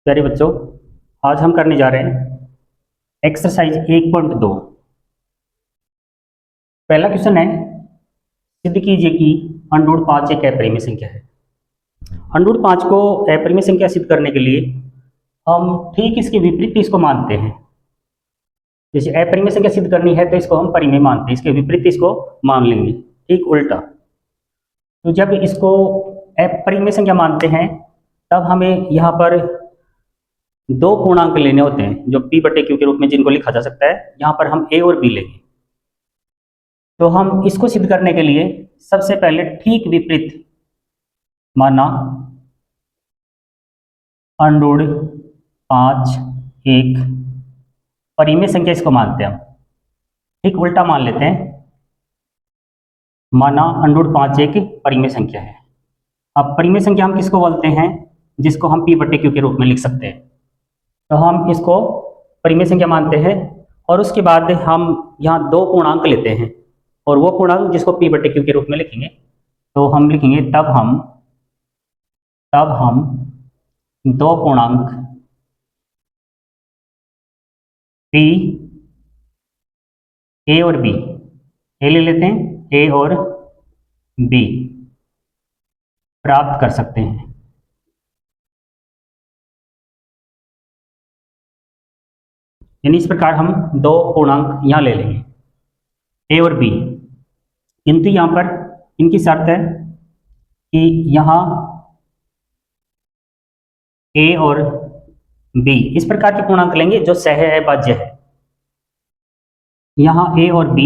प्यारे बच्चों, आज हम करने जा रहे हैं एक्सरसाइज 1.2। पहला क्वेश्चन है, सिद्ध कीजिए कि अंडरूट 5 एक अपरिमेय संख्या है। अंडरूट 5 को अपरिमेय संख्या सिद्ध करने के लिए हम ठीक इसके विपरीत इसको मानते हैं। जैसे अपरिमेय संख्या सिद्ध करनी है तो इसको हम परिमेय मानते हैं, इसके विपरीत इसको मान लेंगे, ठीक उल्टा। तो जब इसको अपरिमेय संख्या मानते हैं तब हमें यहाँ पर दो पूर्णांक लेने होते हैं जो p बटे क्यू के रूप में जिनको लिखा जा सकता है। यहाँ पर हम a और b लेंगे। तो हम इसको सिद्ध करने के लिए सबसे पहले ठीक विपरीत माना अंडरूट 5 एक परिमेय संख्या, इसको मानते हैं हम। ठीक उल्टा मान लेते हैं, माना अंडरूट 5 एक परिमेय संख्या है। अब परिमेय संख्या हम किसको बोलते हैं? जिसको हम p बटे क्यू के रूप में लिख सकते हैं। तो हम इसको परिमेय संख्या मानते हैं और उसके बाद हम यहाँ दो पूर्णांक लेते हैं और वो पूर्णांक जिसको p बटे क्यू के रूप में लिखेंगे। तो हम लिखेंगे तब हम दो पूर्णांक p a और b, a ले लेते हैं, a और b प्राप्त कर सकते हैं। यानी इस प्रकार हम दो पूर्णांक यहाँ ले लेंगे a और b, किंतु यहाँ पर इनकी शर्त है कि यहाँ a और b इस प्रकार के पूर्णांक लेंगे जो सहअभाज्य है। यहाँ a और b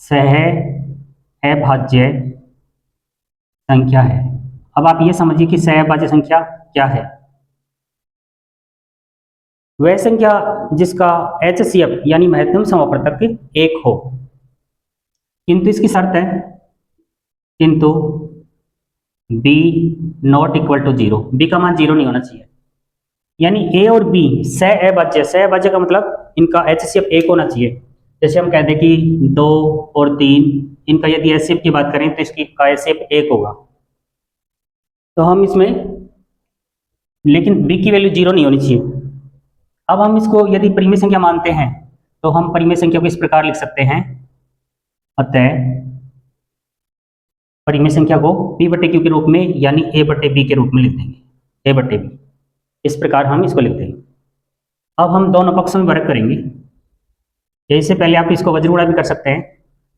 सहअभाज्य संख्या है। अब आप ये समझिए कि सहअभाज्य संख्या क्या है। वह संख्या जिसका HCF यानी महत्तम समापवर्तक 1 हो, किंतु इसकी शर्त है किंतु b not equal to 0, b का मान 0 नहीं होना चाहिए। यानी a और b सहअभाज्य का मतलब इनका HCF 1 होना चाहिए। जैसे हम कहते हैं कि 2 और 3, इनका यदि HCF की बात करें तो इसकी का HCF 1 होगा। तो हम इसमें, लेकिन b की वैल्यू 0 नहीं होनी चाहिए। अब हम इसको यदि परिमेय संख्या मानते हैं तो हम परिमेय संख्या को इस प्रकार लिख सकते हैं, अतः परिमेय संख्या को p बटे क्यू के रूप में यानी a बटे b के रूप में लिख देंगे, a बटे b। इस प्रकार हम इसको लिखते हैं। अब हम दोनों पक्षों में वर्ग करेंगे। इससे पहले आप इसको वज्रगुणा भी कर सकते हैं।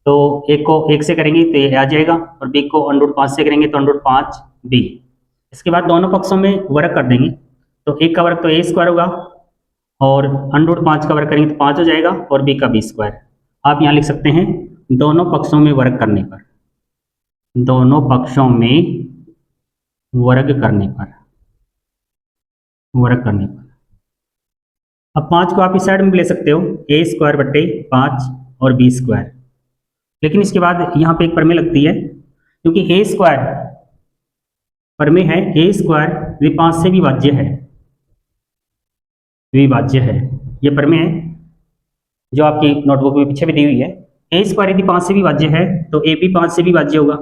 तो एक को 1 से करेंगे तो ये आ जाएगा और b को अंडरूट 5 से करेंगे तो अंडरूट 5b। इसके बाद दोनों पक्षों में वर्ग कर देंगे। तो 1 का वर्ग तो a स्क्वायर होगा और अंडरूट 5 का वर्ग करेंगे तो 5 हो जाएगा और b का b स्क्वायर। आप यहाँ लिख सकते हैं दोनों पक्षों में वर्ग करने पर, दोनों पक्षों में वर्ग करने पर। अब 5 को आप इस साइड में ले सकते हो, a स्क्वायर बटे 5 और b स्क्वायर। लेकिन इसके बाद यहाँ पे एक प्रमेय लगती है, क्योंकि a स्क्वायर प्रमेय है, a स्क्वायर भी 5 से विभाज्य है, ये प्रमेय है जो आपकी नोटबुक में पीछे भी दी हुई है। a स्क्वायर यदि 5 से विभाज्य है तो a भी 5 से विभाज्य होगा,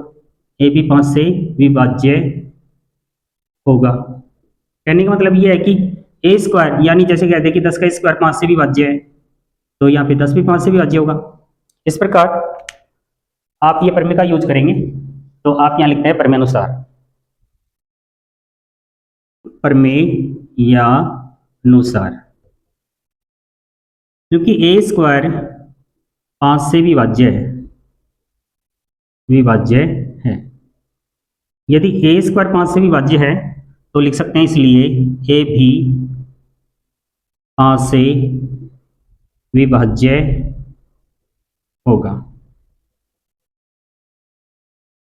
a भी 5 से विभाज्य होगा। कहने का मतलब ये है कि a स्क्वायर यानी जैसे कहते हैं कि 10 का स्क्वायर 5 से विभाज्य है, तो यहाँ पे 10 भी 5 से विभाज्य होगा। इस प्रकार आप ये प्रमेय का यूज करेंगे तो आप यहाँ लिखते हैं प्रमेय अनुसार, क्योंकि a स्क्वायर 5 से विभाज्य है। यदि a स्क्वायर 5 से विभाज्य है तो लिख सकते हैं, इसलिए a भी 5 से विभाज्य होगा।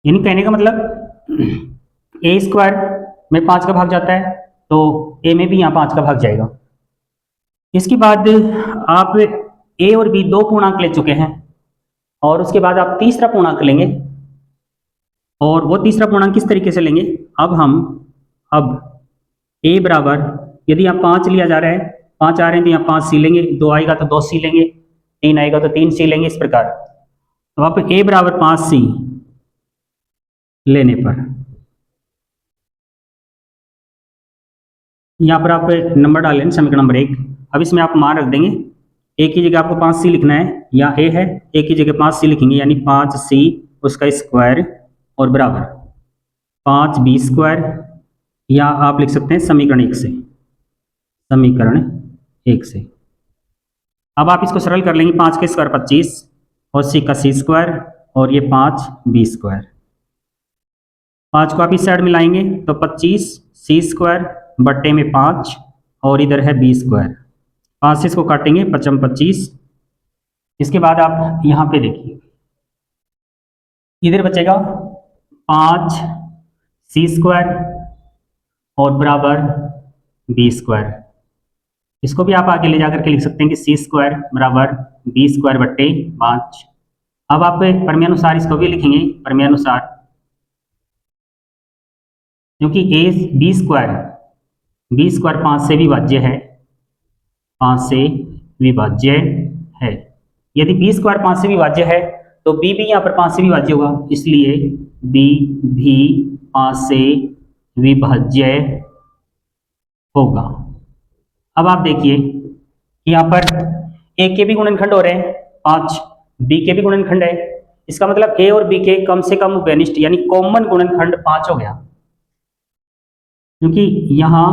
यानी कहने का मतलब a स्क्वायर में 5 का भाग जाता है तो a में भी यहाँ 5 का भाग जाएगा। इसके बाद आप a और b दो पूर्णांक ले चुके हैं और उसके बाद आप तीसरा पूर्णांक लेंगे। और वो तीसरा पूर्णांक किस तरीके से लेंगे? अब a बराबर, यदि यहाँ 5 लिया जा रहा है, 5 आ रहे हैं तो यहाँ 5 सी लेंगे, 2 आएगा तो 2 सी लेंगे, 3 आएगा तो 3 सी लेंगे। इस प्रकार तो आप a बराबर 5 सी लेने पर यहाँ पर आप नंबर डाल लेंगे समीकरण नंबर 1। अब इसमें आप मान रख देंगे, ए की जगह आपको 5c लिखना है, या ए है, ए की जगह 5c लिखेंगे, यानी 5c उसका स्क्वायर और बराबर 5b स्क्वायर, या आप लिख सकते हैं समीकरण 1 से, समीकरण 1 से। अब आप इसको सरल कर लेंगे, 5 के स्क्वायर 25 और c का c स्क्वायर और ये 5b स्क्वायर। 5 को आप इस साइड में लाएंगे तो 25 c स्क्वायर बट्टे में 5 और इधर है b स्क्वायर। 5 से इसको काटेंगे 55 25। इसके बाद आप यहाँ पे देखिए, इधर बचेगा 5c स्क्वायर और बराबर b स्क्वायर। इसको भी आप आगे ले जाकर के लिख सकते हैं कि c स्क्वायर बराबर b स्क्वायर बट्टे 5। अब आप प्रमेयानुसार इसको भी लिखेंगे, प्रमेयानुसार, क्योंकि b स्क्वायर 5 से विभाज्य है, 5 से विभाज्य है। यदि b स्क्वायर 5 से विभाज्य है तो b भी यहाँ पर 5 से विभाज्य होगा, इसलिए b भी 5 से विभाज्य होगा। अब आप देखिए यहाँ पर a के भी गुणनखंड हो रहे हैं 5, b के भी गुणनखंड है। इसका मतलब a और b के कम से कम उभयनिष्ठ यानी कॉमन गुणनखंड 5 हो गया, क्योंकि यहाँ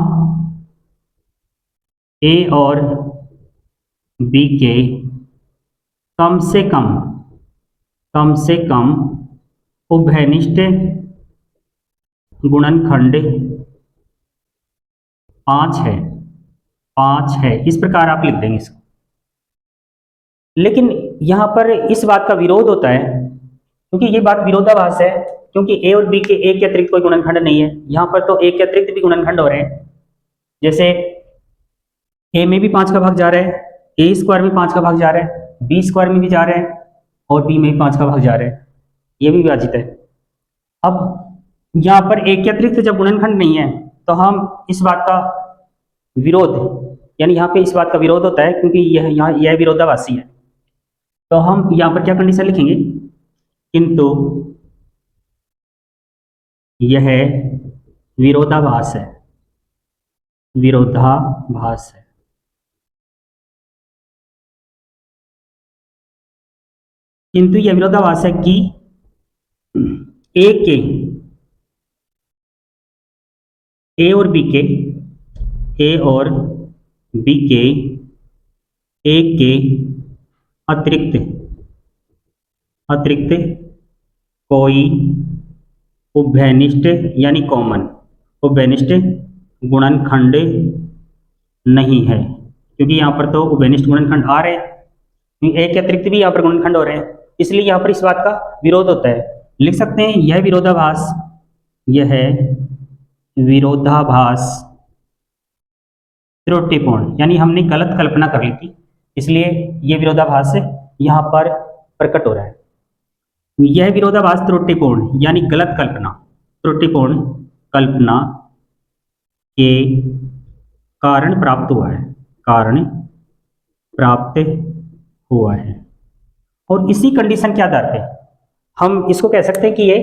a और b के कम से कम उभयनिष्ठ गुणनखंड 5 है। इस प्रकार आप लिख देंगे इसको। लेकिन यहाँ पर इस बात का विरोध होता है, क्योंकि ये बात विरोधाभास है, क्योंकि a और b के एक के अतिरिक्त कोई गुणनखंड नहीं है। यहाँ पर तो एक के अतिरिक्त भी गुणनखंड हो रहे हैं, जैसे a में भी 5 का भाग जा रहा है, a स्क्वायर में 5 का भाग जा रहा है, b स्क्वायर में भी जा रहा है और b में भी 5 का भाग जा रहा है, ये भी विभाजित है। अब यहाँ पर एक के अतिरिक्त जब गुणनखंड नहीं है तो हम इस बात का विरोध, यानी यहाँ पे इस बात का विरोध होता है, क्योंकि यह विरोधाभासी है। तो हम यहाँ पर क्या कंडीशन लिखेंगे, किंतु यह विरोधाभास है, विरोधाभास है। किंतु यह विरोधाभास है कि ए और बी के एक के अतिरिक्त कोई उभयनिष्ठ यानी कॉमन उभयनिष्ठ गुणनखंड नहीं है, क्योंकि यहाँ पर तो उभयनिष्ठ गुणनखंड आ रहे हैं, एक के अतिरिक्त भी यहाँ पर गुणनखंड हो रहे हैं, इसलिए यहाँ पर इस बात का विरोध होता है। लिख सकते हैं यह विरोधाभास त्रुटिपूर्ण, यानी हमने गलत कल्पना कर ली थी, इसलिए यह विरोधाभास यहाँ पर प्रकट हो रहा है। यह विरोधाभास त्रुटिपूर्ण यानी गलत कल्पना, त्रुटिपूर्ण कल्पना के कारण प्राप्त हुआ है, और इसी कंडीशन के आधार पे हम इसको कह सकते हैं कि ये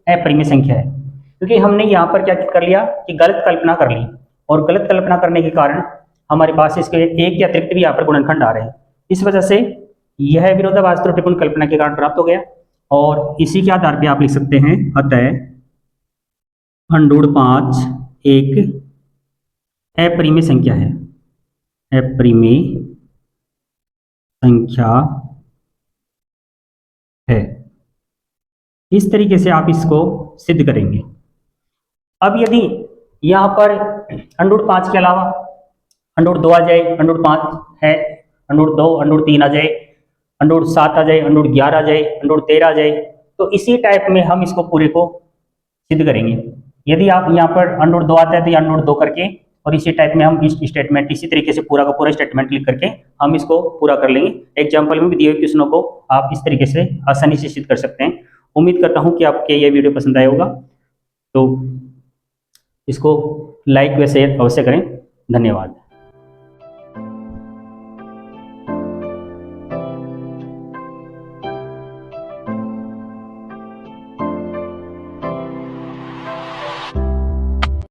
अपरिमेय संख्या है, क्योंकि हमने यहाँ पर क्या कर लिया कि गलत कल्पना कर ली, और गलत कल्पना करने के कारण हमारे पास इसके एक के अतिरिक्त भी यहाँ पर गुणनखंड आ रहे हैं। इस वजह से यह विरोधाभास त्रुटिपूर्ण कल्पना के कारण प्राप्त हो गया, और इसी के आधार पे आप लिख सकते हैं अतः √5 एक अपरिमेय संख्या है, अपरिमेय संख्या है। इस तरीके से आप इसको सिद्ध करेंगे। अब यदि यहाँ पर √5 के अलावा √2 आ जाए, √5 है, √2 √3 आ जाए, √7 आ जाए, √11 आ जाए, √13 आ जाए, तो इसी टाइप में हम इसको पूरे को सिद्ध करेंगे। यदि आप यहाँ पर √2 आता है तो यहाँ √2 करके, और इसी टाइप में हम इस स्टेटमेंट इसी तरीके से पूरा का पूरा स्टेटमेंट लिख करके हम इसको पूरा कर लेंगे। एग्जाम्पल में भी दिए हुए क्वेश्चनों को आप इस तरीके से आसानी से सिद्ध कर सकते हैं। उम्मीद करता हूँ कि आपके ये वीडियो पसंद आया होगा, तो इसको लाइक व शेयर अवश्य करें। धन्यवाद।